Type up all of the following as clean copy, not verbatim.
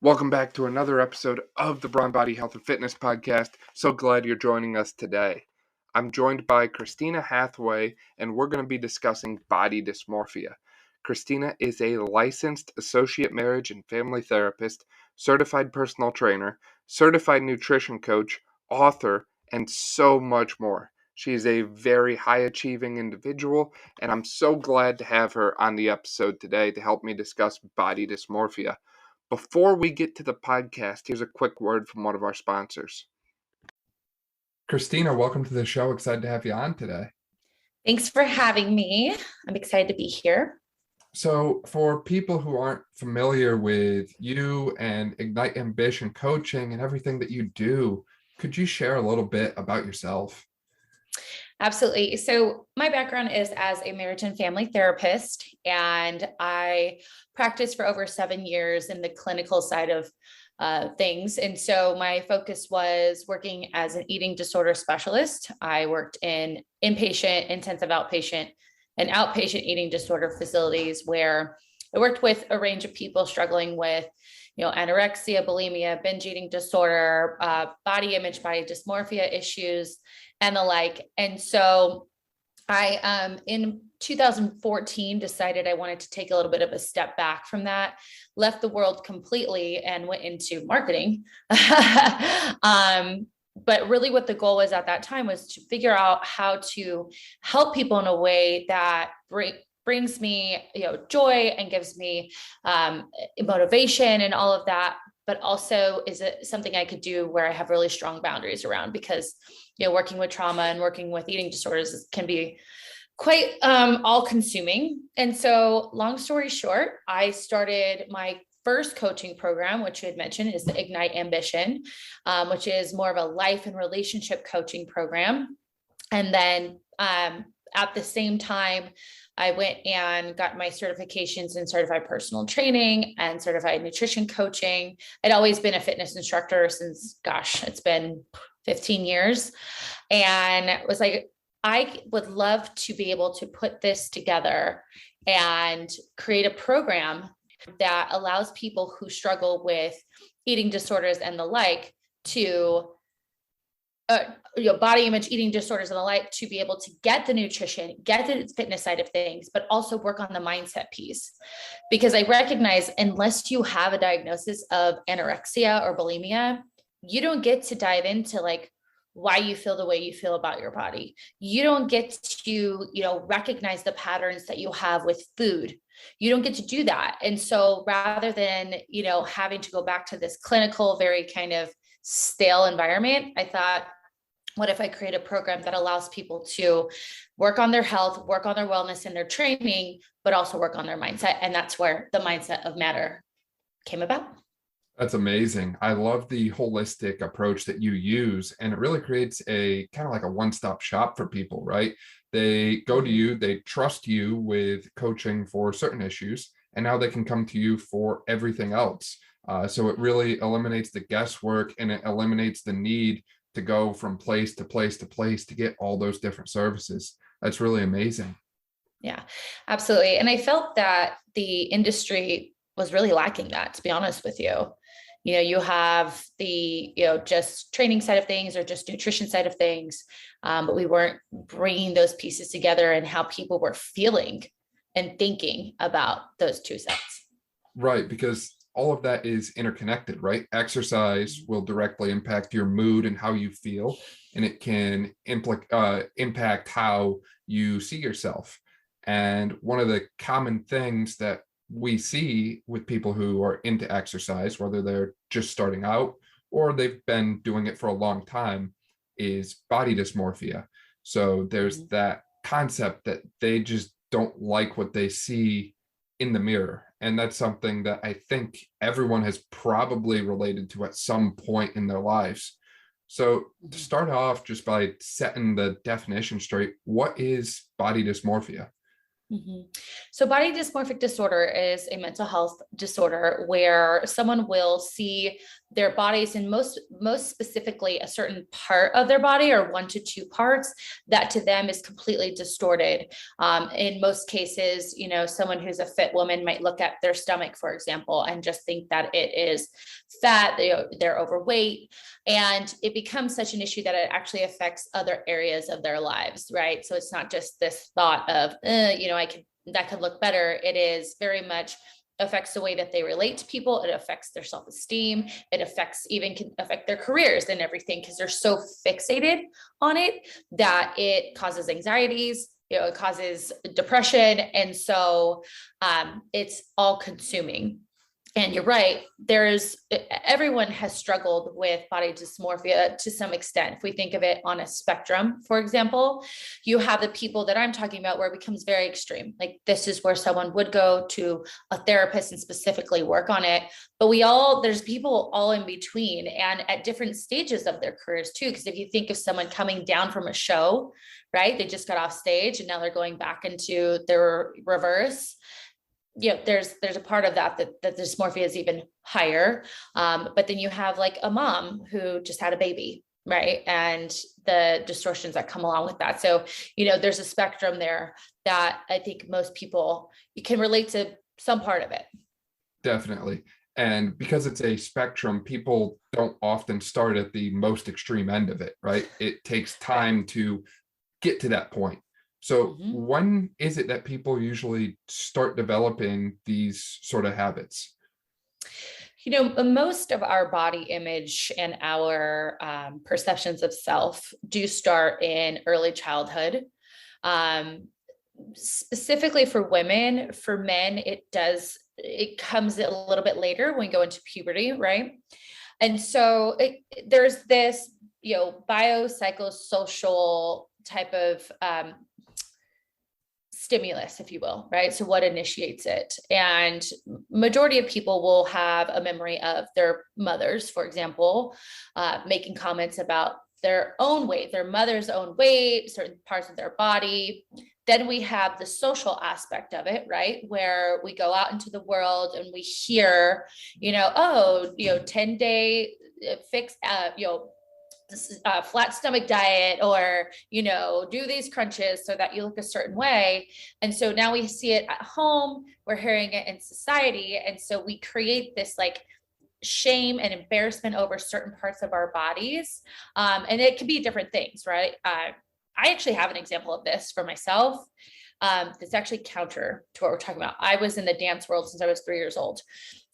Welcome back to another episode of the Brawn Body Health and Fitness Podcast. So glad you're joining us today. I'm joined by Christina Hathaway, and we're going to be discussing body dysmorphia. Christina is a licensed associate marriage and family therapist, certified personal trainer, certified nutrition coach, author, and so much more. She is a very high-achieving individual, and I'm so glad to have her on the episode today to help me discuss body dysmorphia. Before we get to the podcast, here's a quick word from one of our sponsors. Christina, welcome to the show. Excited to have you on today. Thanks for having me. I'm excited to be here. So for people who aren't familiar with you and Ignite Ambition coaching and everything that you do, could you share a little bit about yourself? Absolutely. So my background is as a marriage and family therapist, and I practiced for over 7 years in the clinical side of things. And so my focus was working as an eating disorder specialist. I worked in inpatient, intensive outpatient, and outpatient eating disorder facilities where I worked with a range of people struggling with anorexia, bulimia, binge eating disorder, body image, body dysmorphia issues, and the like. And so I, in 2014, decided I wanted to take a little bit of a step back from that, left the world completely and went into marketing. But really what the goal was at that time was to figure out how to help people in a way that brings me, joy and gives me motivation and all of that, but also is it something I could do where I have really strong boundaries around, because, working with trauma and working with eating disorders can be quite all consuming. And so long story short, I started my first coaching program, which you had mentioned is the Ignite Ambition, which is more of a life and relationship coaching program. And then at the same time, I went and got my certifications in certified personal training and certified nutrition coaching. I'd always been a fitness instructor since, it's been 15 years. And it was like, I would love to be able to put this together and create a program that allows people who struggle with eating disorders and the like to body image, eating disorders and the like, to be able to get the nutrition, get the fitness side of things, but also work on the mindset piece. Because I recognize unless you have a diagnosis of anorexia or bulimia, you don't get to dive into why you feel the way you feel about your body. You don't get to, recognize the patterns that you have with food. You don't get to do that. And so rather than, having to go back to this clinical, very kind of stale environment, I thought, what if I create a program that allows people to work on their health, work on their wellness and their training, but also work on their mindset? And that's where the Mindset of Matter came about. That's amazing. I love the holistic approach that you use, and it really creates a kind of like a one-stop shop for people, right? They go to you, they trust you with coaching for certain issues, and now they can come to you for everything else. So it really eliminates the guesswork, and it eliminates the need to go from place to place to place to get all those different services. That's really amazing. Yeah, absolutely. And I felt that the industry was really lacking that, to be honest with you. You have the, just training side of things or just nutrition side of things, but we weren't bringing those pieces together and how people were feeling and thinking about those two sets. Right, because all of that is interconnected, right? Exercise will directly impact your mood and how you feel, and it can impact how you see yourself. And one of the common things that we see with people who are into exercise, whether they're just starting out or they've been doing it for a long time, is body dysmorphia. So there's that concept that they just don't like what they see in the mirror. And that's something that I think everyone has probably related to at some point in their lives. So to start off just by setting the definition straight, what is body dysmorphia? So body dysmorphic disorder is a mental health disorder where someone will see their bodies, and most specifically a certain part of their body, or 1 to 2 parts, that to them is completely distorted. In most cases, you know, someone who's a fit woman might look at their stomach, for example, and just think that it is fat, they're overweight, and it becomes such an issue that it actually affects other areas of their lives, right? So it's not just this thought of, you know, that could look better. It is very much affects the way that they relate to people. It affects their self-esteem. It can affect their careers and everything, because they're so fixated on it that it causes anxieties, you know, it causes depression. And so it's all consuming. And you're right, everyone has struggled with body dysmorphia to some extent. If we think of it on a spectrum, for example, you have the people that I'm talking about where it becomes very extreme. Like, this is where someone would go to a therapist and specifically work on it. But there's people all in between, and at different stages of their careers too. Because if you think of someone coming down from a show, right, they just got off stage and now they're going back into their reverse. You know, there's a part of that the dysmorphia is even higher. But then you have like a mom who just had a baby, right? And the distortions that come along with that. So, you know, there's a spectrum there that I think most people, you can relate to some part of it. Definitely. And because it's a spectrum, people don't often start at the most extreme end of it, right? It takes time to get to that point. So when is it that people usually start developing these sort of habits? You know, most of our body image and our perceptions of self do start in early childhood. Specifically for women. For men, it comes a little bit later when we go into puberty, right? And so there's this, you know, biopsychosocial type of stimulus, if you will, right? So what initiates it? And majority of people will have a memory of their mothers, for example, making comments about their own weight, their mother's own weight, certain parts of their body. Then we have the social aspect of it, right? Where we go out into the world and we hear, you know, 10-day fix, flat stomach diet, or, you know, do these crunches so that you look a certain way. And so now we see it at home, we're hearing it in society. And so we create this like shame and embarrassment over certain parts of our bodies. And it can be different things, right? I actually have an example of this for myself. That's actually counter to what we're talking about. I was in the dance world since I was 3 years old.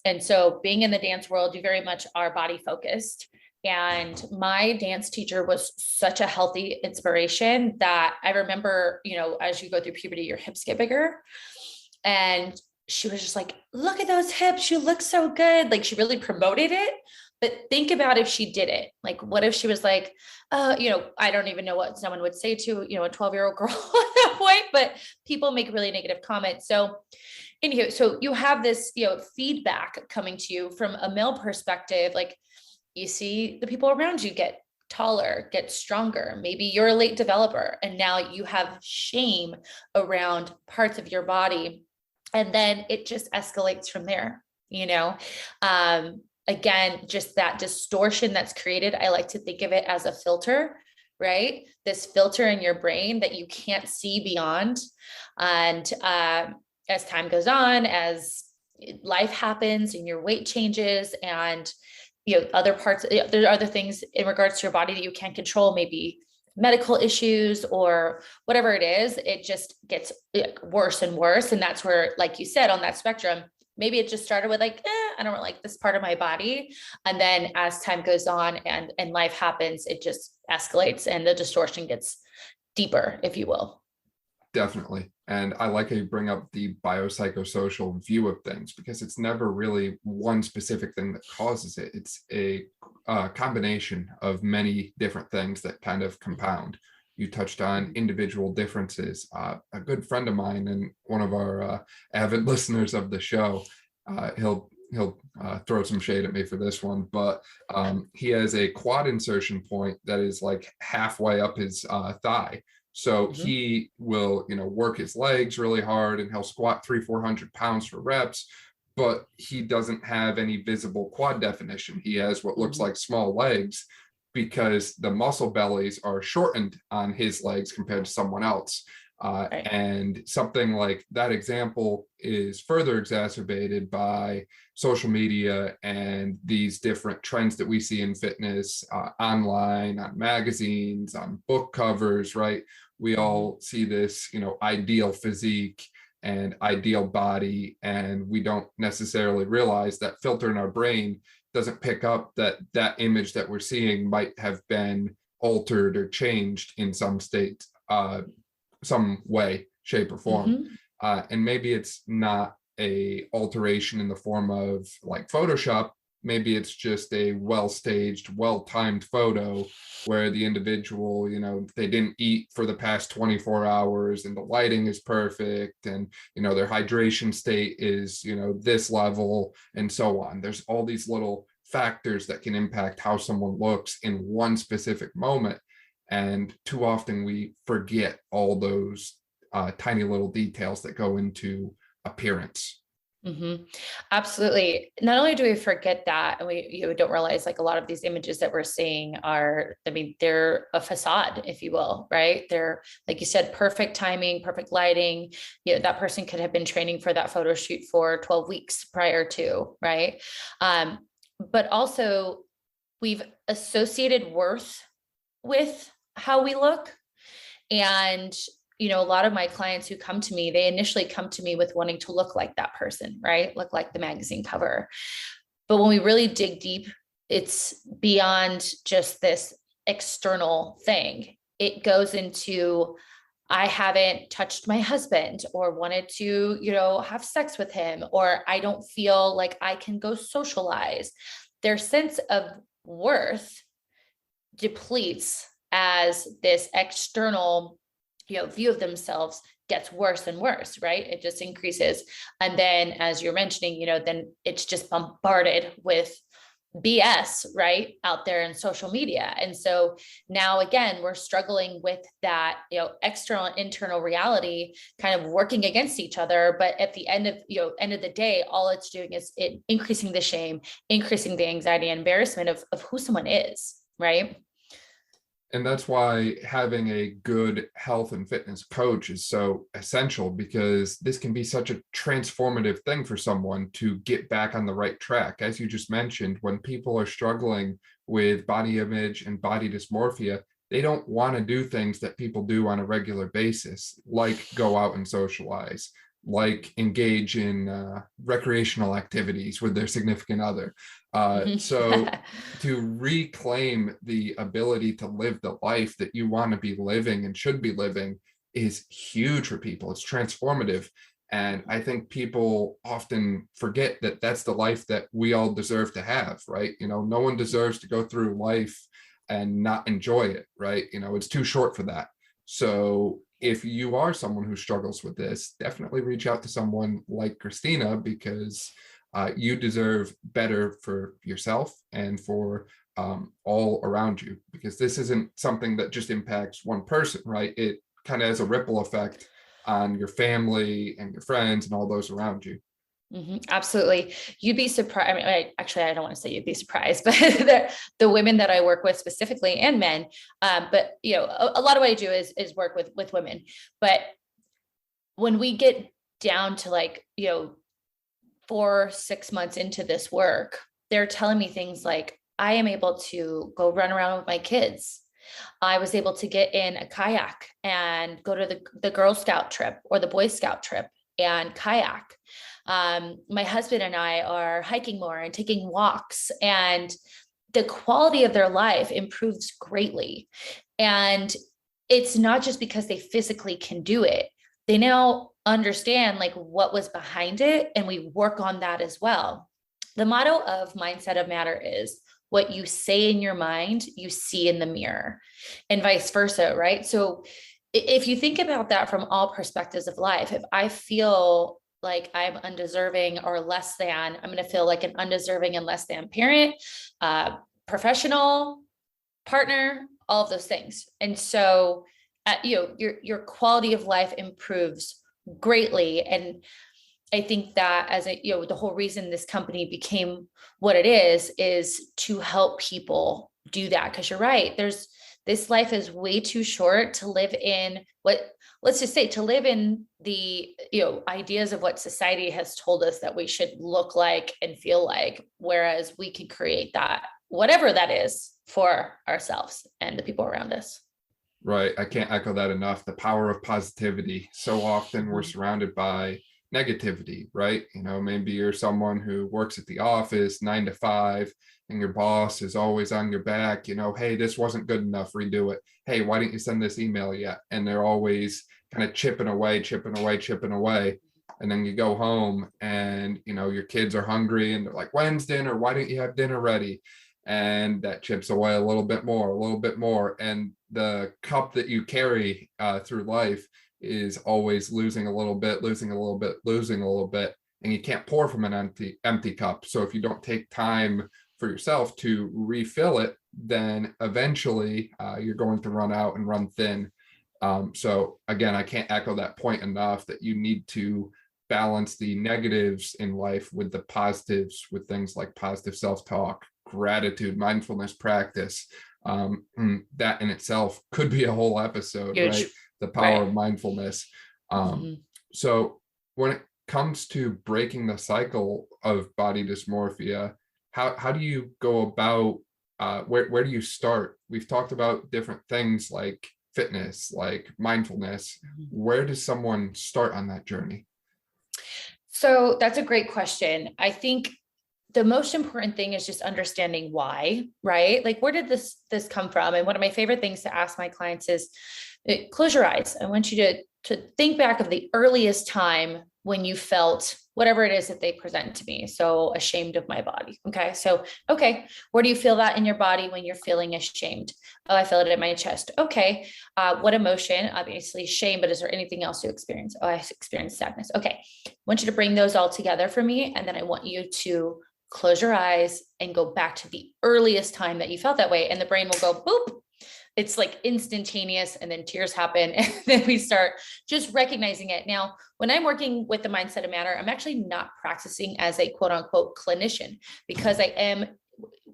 And so being in the dance world, you very much are body focused. And my dance teacher was such a healthy inspiration that I remember, you know, as you go through puberty, your hips get bigger. And she was just like, look at those hips, you look so good. Like, she really promoted it. But think about if she did it. Like, what if she was like, you know, I don't even know what someone would say to, you know, a 12-year-old girl at that point, but people make really negative comments. So anywho, so you have this, you know, feedback coming to you from a male perspective. Like, you see the people around you get taller, get stronger. Maybe you're a late developer and now you have shame around parts of your body. And then it just escalates from there, you know? Again, just that distortion that's created. I like to think of it as a filter, right? This filter in your brain that you can't see beyond. And as time goes on, as life happens and your weight changes, and you know, other parts, there are other things in regards to your body that you can't control, maybe medical issues or whatever it is, it just gets worse and worse. And that's where, like you said, on that spectrum, maybe it just started with like, I don't like this part of my body. And then as time goes on and life happens, it just escalates and the distortion gets deeper, if you will. Definitely. And I like how you bring up the biopsychosocial view of things, because it's never really one specific thing that causes it. It's a combination of many different things that kind of compound. You touched on individual differences. A good friend of mine and one of our avid listeners of the show, he'll throw some shade at me for this one, but he has a quad insertion point that is like halfway up his thigh. So he will, you know, work his legs really hard and he'll squat 300-400 pounds for reps, but he doesn't have any visible quad definition. He has what looks like small legs because the muscle bellies are shortened on his legs compared to someone else. Right. And something like that example is further exacerbated by social media and these different trends that we see in fitness, online, on magazines, on book covers, right? We all see this, ideal physique and ideal body, and we don't necessarily realize that filter in our brain doesn't pick up that image that we're seeing might have been altered or changed in some state, some way, shape, or form. And maybe it's not a alteration in the form of like Photoshop. Maybe it's just a well-staged, well-timed photo where the individual, they didn't eat for the past 24 hours and the lighting is perfect, and, their hydration state is, this level, and so on. There's all these little factors that can impact how someone looks in one specific moment. And too often we forget all those tiny little details that go into appearance. Absolutely. Not only do we forget that, and we don't realize like a lot of these images that we're seeing are, they're a facade, if you will, right? They're, like you said, perfect timing, perfect lighting. That person could have been training for that photo shoot for 12 weeks prior to, right? But also we've associated worth with how we look. And, a lot of my clients who come to me, they initially come to me with wanting to look like that person, right? Look like the magazine cover. But when we really dig deep, it's beyond just this external thing. It goes into, I haven't touched my husband or wanted to, have sex with him, or I don't feel like I can go socialize. Their sense of worth depletes as this external, view of themselves gets worse and worse, right? It just increases. And then, as you're mentioning, then it's just bombarded with BS, right, out there in social media. And so now again, we're struggling with that, external and internal reality kind of working against each other. But at the end of the day, all it's doing is it increasing the shame, increasing the anxiety and embarrassment of who someone is, right? And that's why having a good health and fitness coach is so essential, because this can be such a transformative thing for someone to get back on the right track. As you just mentioned, when people are struggling with body image and body dysmorphia, they don't want to do things that people do on a regular basis, like go out and socialize, like engage in recreational activities with their significant other. So to reclaim the ability to live the life that you want to be living and should be living is huge for people. It's transformative. And I think people often forget that that's the life that we all deserve to have, right? No one deserves to go through life and not enjoy it, right? It's too short for that. So if you are someone who struggles with this, definitely reach out to someone like Christina, because you deserve better for yourself and for all around you, because this isn't something that just impacts one person, right? It kind of has a ripple effect on your family and your friends and all those around you. Absolutely. You'd be surprised. I don't want to say you'd be surprised, but the women that I work with specifically, and men, but a lot of what I do is work with women. But when we get down to 4-6 months into this work, they're telling me things like, I am able to go run around with my kids. I was able to get in a kayak and go to the Girl Scout trip or the Boy Scout trip and kayak. My husband and I are hiking more and taking walks, and the quality of their life improves greatly. And it's not just because they physically can do it. They now understand what was behind it, and we work on that as well. The motto of Mindset of Matter is, what you say in your mind, you see in the mirror, and vice versa, right? So if you think about that from all perspectives of life, if I feel like I'm undeserving or less than, I'm going to feel like an undeserving and less than parent, professional, partner, all of those things. And so, your quality of life improves greatly. And I think that as a, the whole reason this company became what it is to help people do that. Cause you're right. This life is way too short to live in let's just say, to live in the, ideas of what society has told us that we should look like and feel like, whereas we can create that, whatever that is, for ourselves and the people around us. Right. I can't echo that enough. The power of positivity. So often we're surrounded by negativity, right? Maybe you're someone who works at the office 9 to 5 and your boss is always on your back, hey, this wasn't good enough, redo it. Hey, why didn't you send this email yet? And they're always kind of chipping away. And then you go home and, your kids are hungry and they're like, when's dinner? Why didn't you have dinner ready? And that chips away a little bit more. And the cup that you carry through life is always losing a little bit. And you can't pour from an empty cup. So if you don't take time for yourself to refill it, then eventually you're going to run out and run thin. So again, I can't echo that point enough, that you need to balance the negatives in life with the positives, with things like positive self-talk, gratitude, mindfulness practice. That in itself could be a whole episode. Huge. Right? The power of mindfulness. So when it comes to breaking the cycle of body dysmorphia, how do you go about, where do you start? We've talked about different things like fitness, like mindfulness. Where does someone start on that journey? So that's a great question. I think the most important thing is just understanding why, right? Like, where did this come from? And one of my favorite things to ask my clients is, close your eyes. I want you to think back of the earliest time when you felt whatever it is that they present to me. So ashamed of my body. Okay. So, where do you feel that in your body when you're feeling ashamed? Oh, I feel it in my chest. Okay. What emotion? Obviously shame, but is there anything else you experience? Oh, I experience sadness. Okay. I want you to bring those all together for me. And then I want you to close your eyes and go back to the earliest time that you felt that way. And the brain will go, boop. It's like instantaneous, and then tears happen. And then we start just recognizing it. Now, when I'm working with the mindset of matter, I'm actually not practicing as a quote unquote clinician, because I am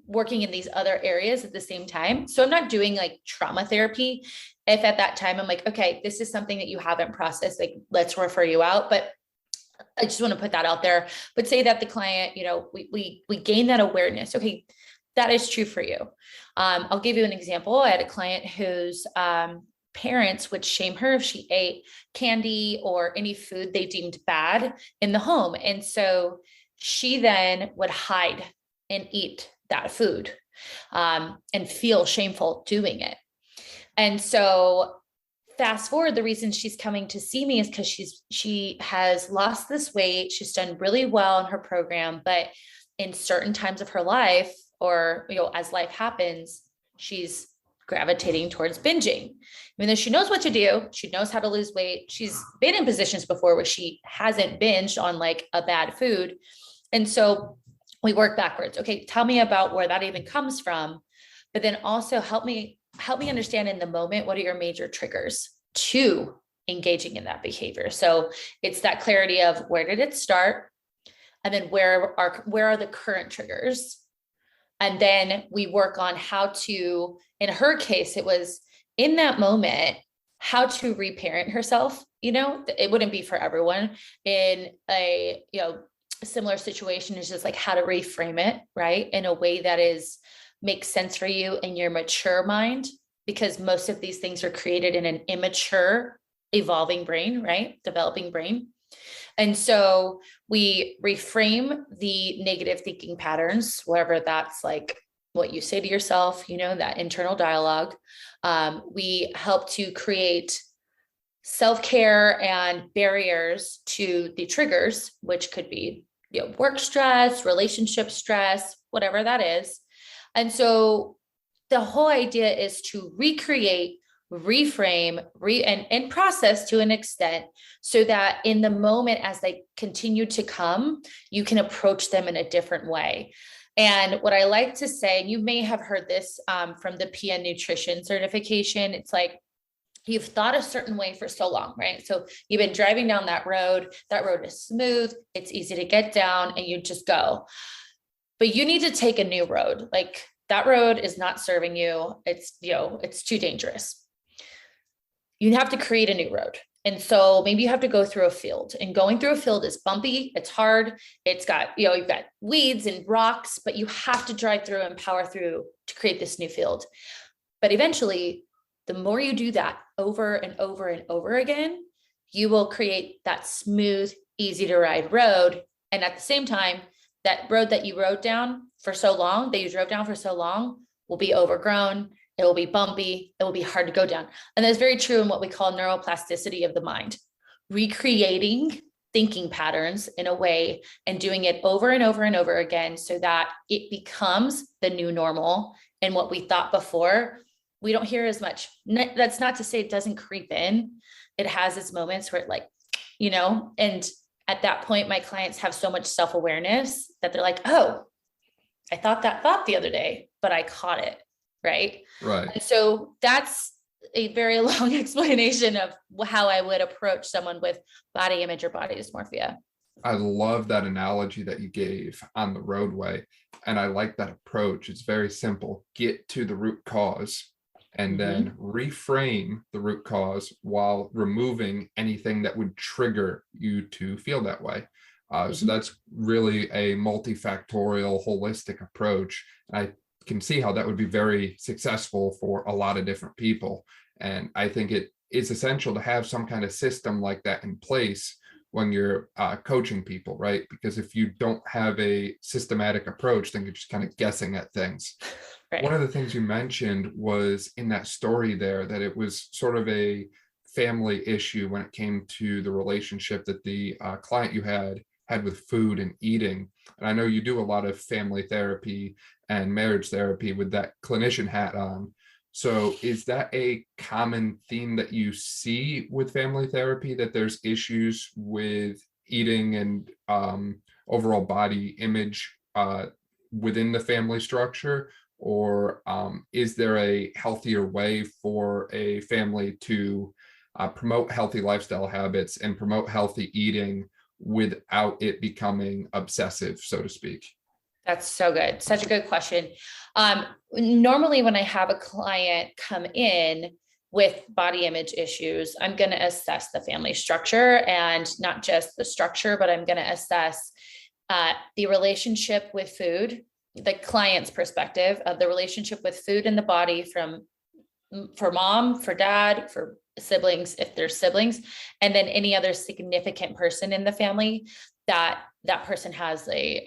working in these other areas at the same time. So I'm not doing like trauma therapy. If at that time I'm like, okay, this is something that you haven't processed, like, let's refer you out. But I just want to put that out there. But say that the client, we gain that awareness. Okay, that is true for you. I'll give you an example. I had a client whose parents would shame her if she ate candy or any food they deemed bad in the home. And so she then would hide and eat that food and feel shameful doing it. And so fast forward, the reason she's coming to see me is because she has lost this weight. She's done really well in her program, but in certain times of her life, or, as life happens, she's gravitating towards binging. Even though she knows what to do, she knows how to lose weight. She's been in positions before where she hasn't binged on like a bad food. And so we work backwards. Okay, tell me about where that even comes from, but then also help me understand in the moment, what are your major triggers to engaging in that behavior? So it's that clarity of, where did it start? And then where are the current triggers? And then we work on how to, in her case, it was in that moment, how to reparent herself. It wouldn't be for everyone. In a, similar situation is just like how to reframe it, right? In a way that makes sense for you in your mature mind, because most of these things are created in an immature, evolving brain, right? Developing brain. And so we reframe the negative thinking patterns, wherever that's like what you say to yourself, that internal dialogue. We help to create self-care and barriers to the triggers, which could be, work stress, relationship stress, whatever that is. And so the whole idea is to recreate, reframe, and process to an extent, so that in the moment, as they continue to come, you can approach them in a different way. And what I like to say, and you may have heard this from the PN nutrition certification, it's like, you've thought a certain way for so long, right? So you've been driving down that road is smooth, it's easy to get down, and you just go. But you need to take a new road. Like that road is not serving you. It's, it's too dangerous. You have to create a new road. And so maybe you have to go through a field, and going through a field is bumpy. It's hard. It's got, you've got weeds and rocks, but you have to drive through and power through to create this new field. But eventually, the more you do that over and over and over again, you will create that smooth, easy to ride road. And at the same time, that road that you rode down for so long, that you drove down for so long, will be overgrown. It will be bumpy. It will be hard to go down. And that's very true in what we call neuroplasticity of the mind, recreating thinking patterns in a way and doing it over and over and over again so that it becomes the new normal. And what we thought before, we don't hear as much. That's not to say it doesn't creep in. It has its moments where it and at that point, my clients have so much self-awareness that they're like, oh, I thought that thought the other day, but I caught it. Right. And so that's a very long explanation of how I would approach someone with body image or body dysmorphia. I love that analogy that you gave on the roadway. And I like that approach. It's very simple. Get to the root cause and then reframe the root cause while removing anything that would trigger you to feel that way. So that's really a multifactorial, holistic approach. I can see how that would be very successful for a lot of different people. And I think it is essential to have some kind of system like that in place when you're coaching people, right? Because if you don't have a systematic approach, then you're just kind of guessing at things. Right. One of the things you mentioned was in that story there, that it was sort of a family issue when it came to the relationship that the client you had with food and eating. And I know you do a lot of family therapy and marriage therapy with that clinician hat on. So is that a common theme that you see with family therapy, that there's issues with eating and overall body image within the family structure? Or is there a healthier way for a family to promote healthy lifestyle habits and promote healthy eating without it becoming obsessive, so to speak? That's so good. Such a good question. Normally when I have a client come in with body image issues, I'm going to assess the family structure, and not just the structure, but I'm going to assess the relationship with food, the client's perspective of the relationship with food and the body for mom, for dad, for siblings, if there's siblings, and then any other significant person in the family that person has a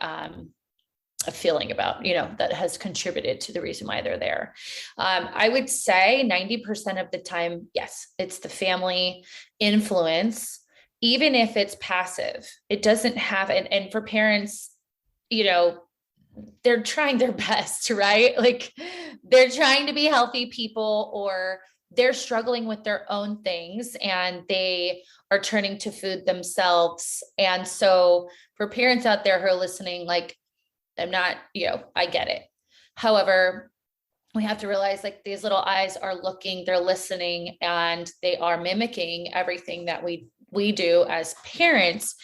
feeling about, that has contributed to the reason why they're there. I would say 90% of the time, yes, it's the family influence, even if it's passive. It doesn't have, and for parents, they're trying their best, right? Like they're trying to be healthy people, or they're struggling with their own things and they are turning to food themselves. And so for parents out there who are listening, like, I'm not, I get it. However, we have to realize like these little eyes are looking, they're listening, and they are mimicking everything that we do as parents.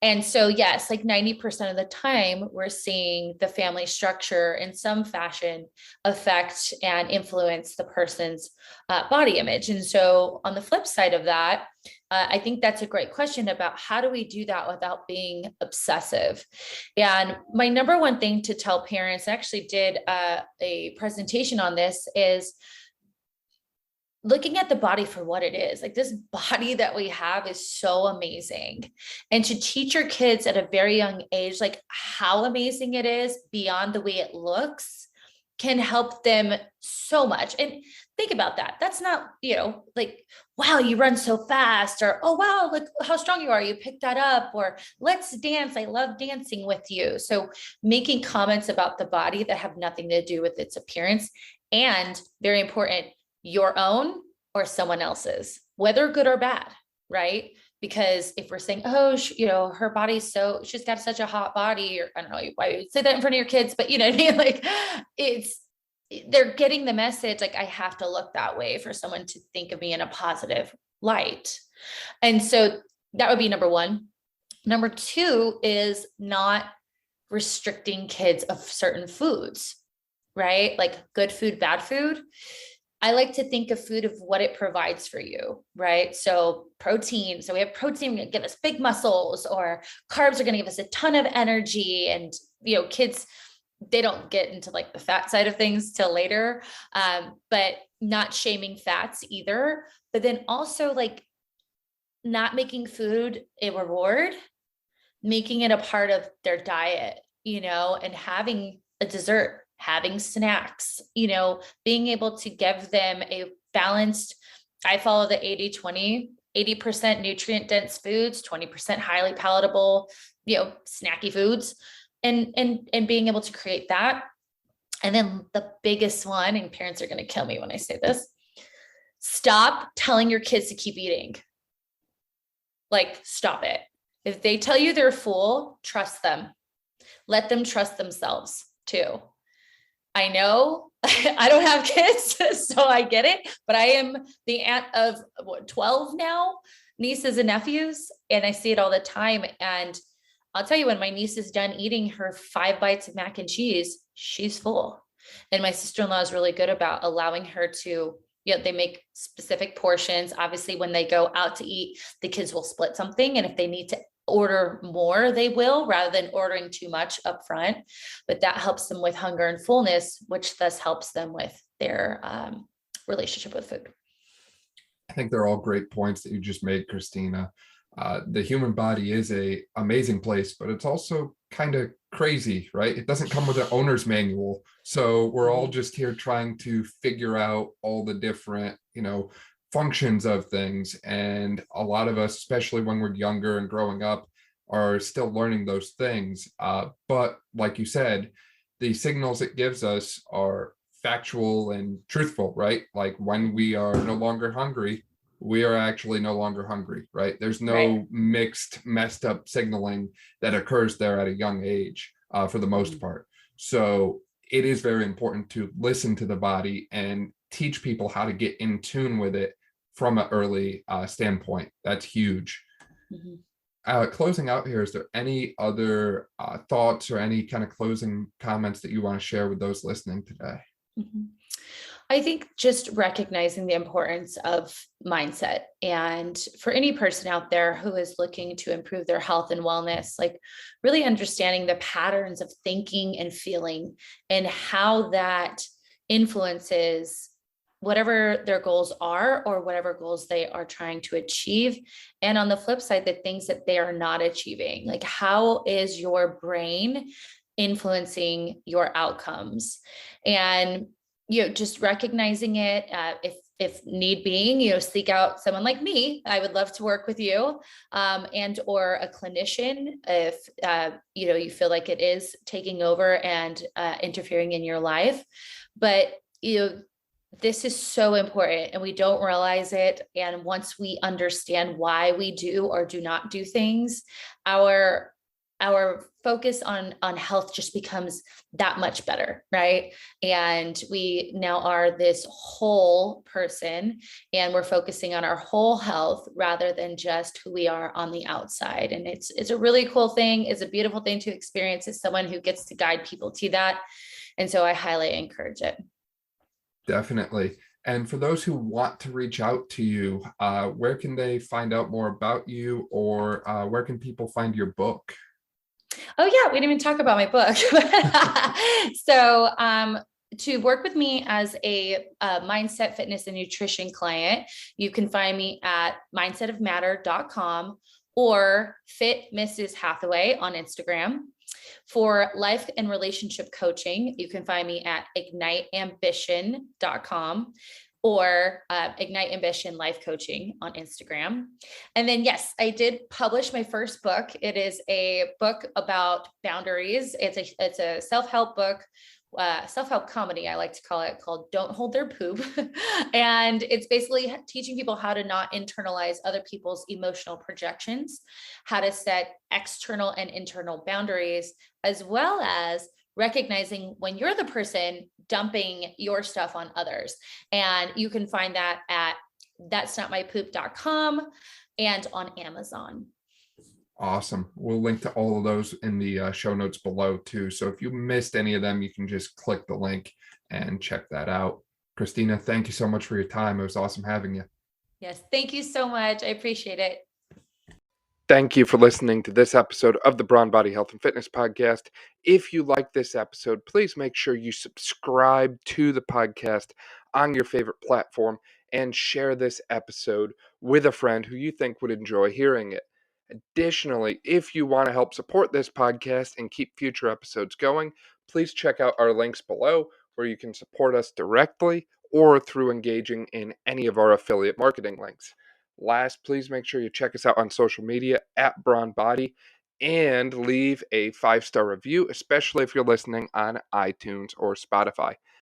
And so, yes, like 90% of the time, we're seeing the family structure in some fashion affect and influence the person's body image. And so on the flip side of that, I think that's a great question about how do we do that without being obsessive? And my number one thing to tell parents, I actually did a presentation on this, is looking at the body for what it is. Like this body that we have is so amazing. And to teach your kids at a very young age, like how amazing it is beyond the way it looks, can help them so much. And think about that. That's not, like, wow, you run so fast, or, oh, wow, look how strong you are. You picked that up, or let's dance. I love dancing with you. So making comments about the body that have nothing to do with its appearance, and very important, your own or someone else's, whether good or bad, right? Because if we're saying, oh, her body's she's got such a hot body, or I don't know why you would say that in front of your kids, but you know what I mean? Like they're getting the message, like, I have to look that way for someone to think of me in a positive light. And so that would be number one. Number two is not restricting kids of certain foods, right? Like good food, bad food. I like to think of food of what it provides for you, right? So protein. So we have protein going to give us big muscles, or carbs are going to give us a ton of energy. And, kids, they don't get into like the fat side of things till later, but not shaming fats either. But then also like not making food a reward, making it a part of their diet, and having a dessert, having snacks, being able to give them a balanced, I follow the 80-20, 80% nutrient dense foods, 20% highly palatable, snacky foods, and being able to create that. And then the biggest one, and parents are going to kill me when I say this, stop telling your kids to keep eating. Like, stop it. If they tell you they're full, trust them. Let them trust themselves too. I know I don't have kids, so I get it, but I am the aunt of 12 now, nieces and nephews, and I see it all the time. And I'll tell you, when my niece is done eating her 5 bites of mac and cheese, she's full. And my sister-in-law is really good about allowing her to, they make specific portions. Obviously, when they go out to eat, the kids will split something. And if they need to order more, they will, rather than ordering too much up front. But that helps them with hunger and fullness, which thus helps them with their relationship with food. I think they're all great points that you just made, Christina. The human body is a amazing place, but it's also kind of crazy, right? It doesn't come with an owner's manual. So we're all just here trying to figure out all the different, functions of things. And a lot of us, especially when we're younger and growing up, are still learning those things. But like you said, the signals it gives us are factual and truthful, right? Like when we are no longer hungry, we are actually no longer hungry, right? There's no mixed, messed up signaling that occurs there at a young age, for the most part. So it is very important to listen to the body and teach people how to get in tune with it from an early standpoint. That's huge. Closing out here, is there any other thoughts or any kind of closing comments that you want to share with those listening today? I think just recognizing the importance of mindset, and for any person out there who is looking to improve their health and wellness, like really understanding the patterns of thinking and feeling and how that influences whatever their goals are or whatever goals they are trying to achieve. And on the flip side, the things that they are not achieving, like how is your brain influencing your outcomes? And just recognizing it, if need being, seek out someone like me. I would love to work with you, and or a clinician if you feel like it is taking over and interfering in your life. But this is so important and we don't realize it. And once we understand why we do or do not do things, our focus on health just becomes that much better, right? And we now are this whole person, and we're focusing on our whole health rather than just who we are on the outside. And it's a really cool thing. It's a beautiful thing to experience as someone who gets to guide people to that. And so I highly encourage it. Definitely. And for those who want to reach out to you, where can they find out more about you, or where can people find your book? Oh yeah, we didn't even talk about my book. So to work with me as a mindset, fitness, and nutrition client, you can find me at mindsetofmatter.com or Fit Mrs. Hathaway on Instagram. For life and relationship coaching, you can find me at igniteambition.com or Ignite Ambition Life Coaching on Instagram. And then, yes, I did publish my first book. It is a book about boundaries. It's a self-help book, self-help comedy, I like to call it, called Don't Hold Their Poop. And it's basically teaching people how to not internalize other people's emotional projections, how to set external and internal boundaries, as well as recognizing when you're the person dumping your stuff on others. And you can find that at that'snotmypoop.com and on Amazon. Awesome. We'll link to all of those in the show notes below too. So if you missed any of them, you can just click the link and check that out. Christina, thank you so much for your time. It was awesome having you. Yes, thank you so much. I appreciate it. Thank you for listening to this episode of the Brawn Body Health and Fitness Podcast. If you like this episode, please make sure you subscribe to the podcast on your favorite platform and share this episode with a friend who you think would enjoy hearing it. Additionally, if you want to help support this podcast and keep future episodes going, please check out our links below where you can support us directly or through engaging in any of our affiliate marketing links. Last, please make sure you check us out on social media at Brawn Body and leave a 5-star review, especially if you're listening on iTunes or Spotify.